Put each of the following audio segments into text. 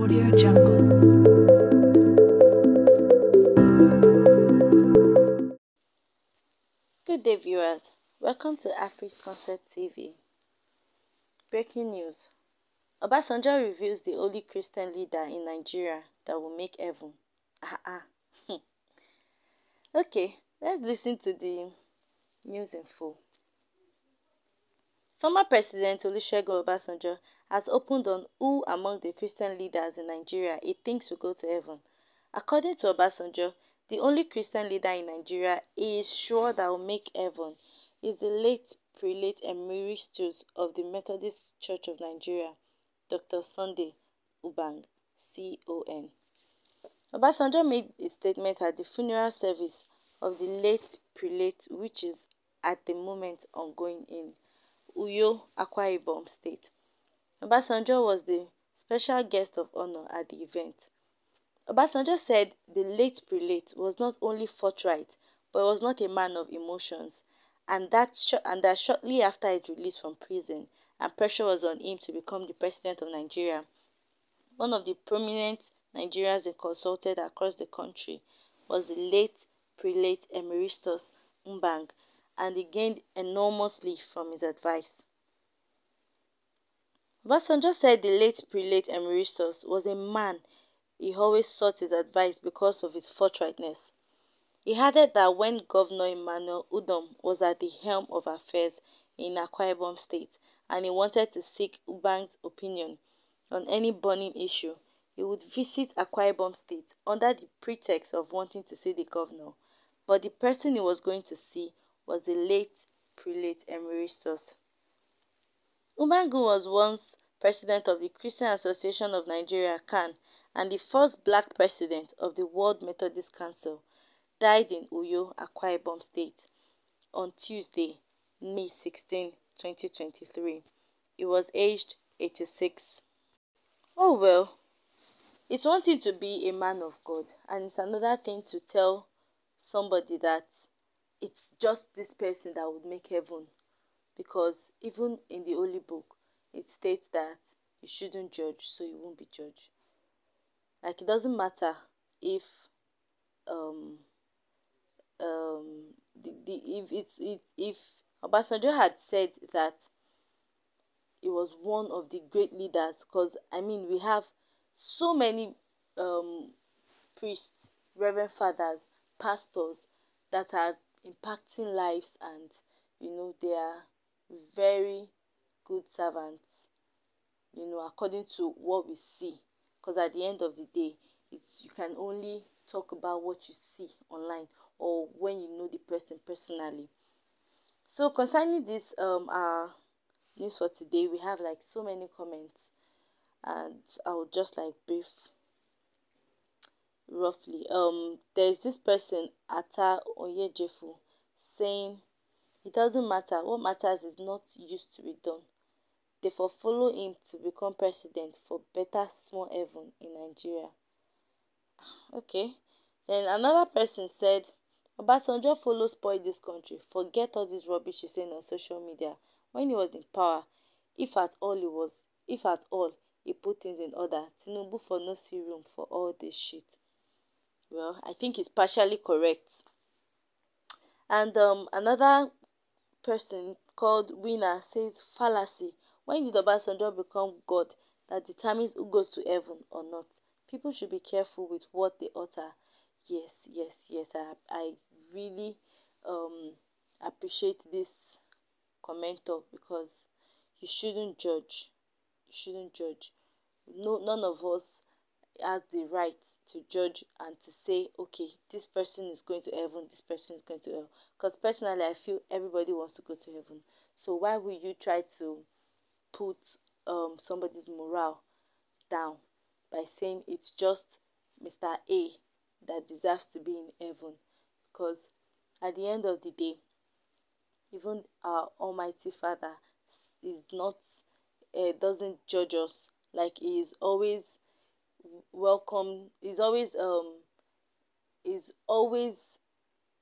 Audio Jungle. Good day, viewers. Welcome to Afri's Concept TV. Breaking news. Obasanjo reveals the only Christian leader in Nigeria that will make heaven. Okay, let's listen to the news in full. Former President Olusegun Obasanjo has opened on who among the Christian leaders in Nigeria he thinks will go to heaven. According to Obasanjo, the only Christian leader in Nigeria he is sure that will make heaven is the late prelate emeritus of the Methodist Church of Nigeria, Dr. Sunday Ubang, CON. Obasanjo made a statement at the funeral service of the late prelate, which is at the moment ongoing in Uyo, Akwa Ibom State. Obasanjo was the special guest of honor at the event. Obasanjo said the late prelate was not only forthright, but was not a man of emotions, and that shortly after his release from prison and pressure was on him to become the president of Nigeria, one of the prominent Nigerians he consulted across the country was the late prelate emeritus Mbang, and he gained enormously from his advice. Obasanjo said the late prelate emeritus was a man he always sought his advice because of his forthrightness. He added that when Governor Emmanuel Udom was at the helm of affairs in Akwa Ibom State and he wanted to seek Ubang's opinion on any burning issue, he would visit Akwa Ibom State under the pretext of wanting to see the governor. But the person he was going to see was the late prelate emeritus. Ubang was once president of the Christian Association of Nigeria (CAN) and the first black president of the World Methodist Council, died in Uyo, Akwa Ibom State on Tuesday, May 16, 2023. He was aged 86. Oh well, it's one thing to be a man of God, and it's another thing to tell somebody that it's just this person that would make heaven. Because even in the Holy Book, it states that you shouldn't judge, so you won't be judged. Like, it doesn't matter if if Obasanjo had said that he was one of the great leaders, because I mean we have so many priests, reverend fathers, pastors that are impacting lives, and they are very good servants, according to what we see. Because at the end of the day, you can only talk about what you see online or when you know the person personally. So concerning this our news for today, we have like so many comments, and I would just like brief roughly. There's this person, Ata Oyejefu, saying it doesn't matter, what matters is not used to be done. Therefore follow him to become president for better small heaven in Nigeria. Okay. Then another person said, Obasanjo follow spoil this country. Forget all this rubbish he's saying on social media. When he was in power, if at all he put things in order, Tinubu for no see room for all this shit. Well, I think he's partially correct. And another person called Winner says, fallacy. When did Obasanjo become God that determines who goes to heaven or not? People should be careful with what they utter. Yes. I really appreciate this commenter, because you shouldn't judge. You shouldn't judge. No, none of us has the right to judge and to say, okay, this person is going to heaven, this person is going to hell. Because personally, I feel everybody wants to go to heaven. So why will you try to put somebody's morale down by saying it's just Mr. A that deserves to be in heaven? Because at the end of the day, even our Almighty Father is not doesn't judge us. Like, he is always welcome. He's always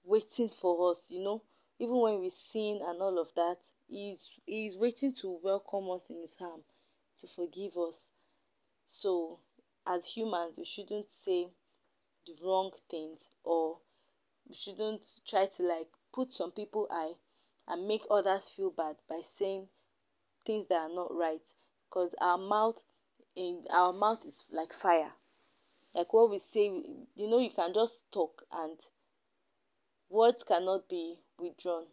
waiting for us. Even when we sin and all of that, he's waiting to welcome us in his arm, to forgive us. So as humans we shouldn't say the wrong things, or we shouldn't try to like put some people eye and make others feel bad by saying things that are not right, because our mouth is like fire. Like what we say, you can just talk and words cannot be withdrawn.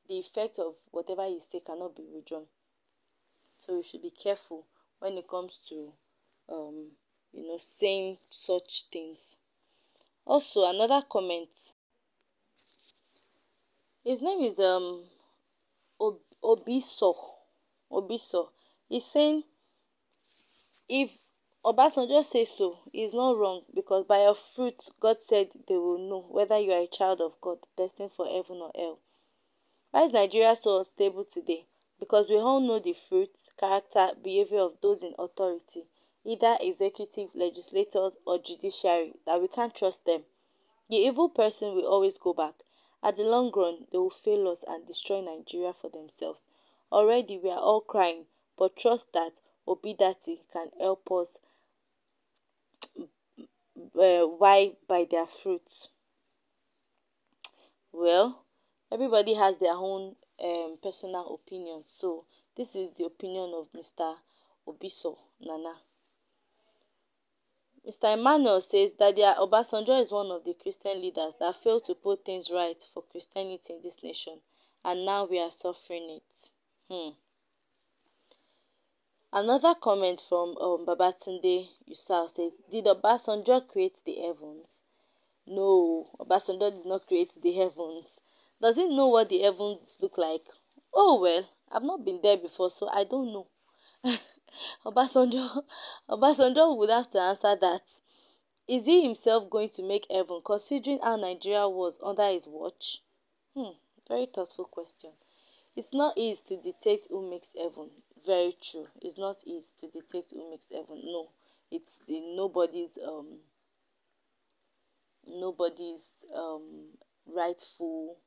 The effect of whatever you say cannot be withdrawn. So we should be careful when it comes to saying such things. Also, another comment. His name is Obiso. Obiso. He's saying if Obasanjo says so, he's not wrong, because by your fruit God said they will know whether you are a child of God, destined for heaven or hell. Why is Nigeria so unstable today? Because we all know the fruits, character, behavior of those in authority, either executive, legislators, or judiciary, that we can't trust them. The evil person will always go back. At the long run, they will fail us and destroy Nigeria for themselves. Already we are all crying, but trust that Obidati can help us why by their fruits. Well, everybody has their own personal opinion. So this is the opinion of Mr. Obiso Nana. Mr. Emmanuel says that Obasanjo is one of the Christian leaders that failed to put things right for Christianity in this nation, and now we are suffering it. Another comment from Babatunde Yusuf says, did Obasanjo create the heavens? No, Obasanjo did not create the heavens. Does he know what the heavens look like? Oh well, I've not been there before, so I don't know. Obasanjo, Obasanjo would have to answer that. Is he himself going to make heaven, considering how Nigeria was under his watch? Very thoughtful question. It's not easy to dictate who makes heaven. Very true. It's not easy to dictate who makes heaven. No, it's nobody's rightful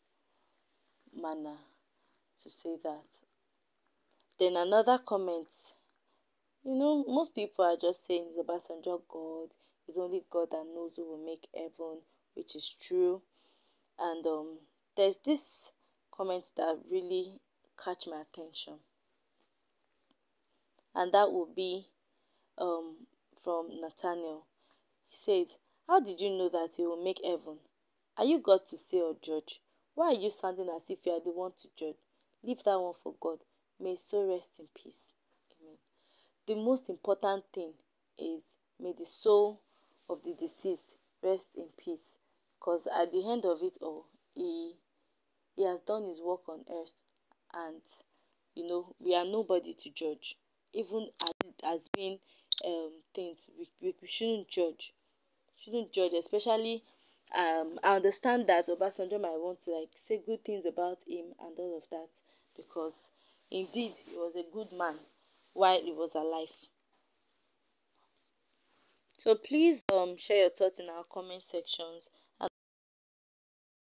manner to say that. Then another comment. Most people are just saying, is Obasanjo God? It's only God that knows who will make heaven, which is true. And there's this comment that really catch my attention, and that will be from Nathaniel. He says, how did you know that he will make heaven? Are you God to say or judge? Why are you sounding as if you are the one to judge? Leave that one for God. May his soul rest in peace. Amen. The most important thing is, may the soul of the deceased rest in peace, because at the end of it all, he has done his work on earth, and we are nobody to judge. Even as it has been things, we shouldn't judge. Especially I understand that Obasanjo might want to like say good things about him and all of that, because indeed he was a good man while he was alive. So please share your thoughts in our comment sections,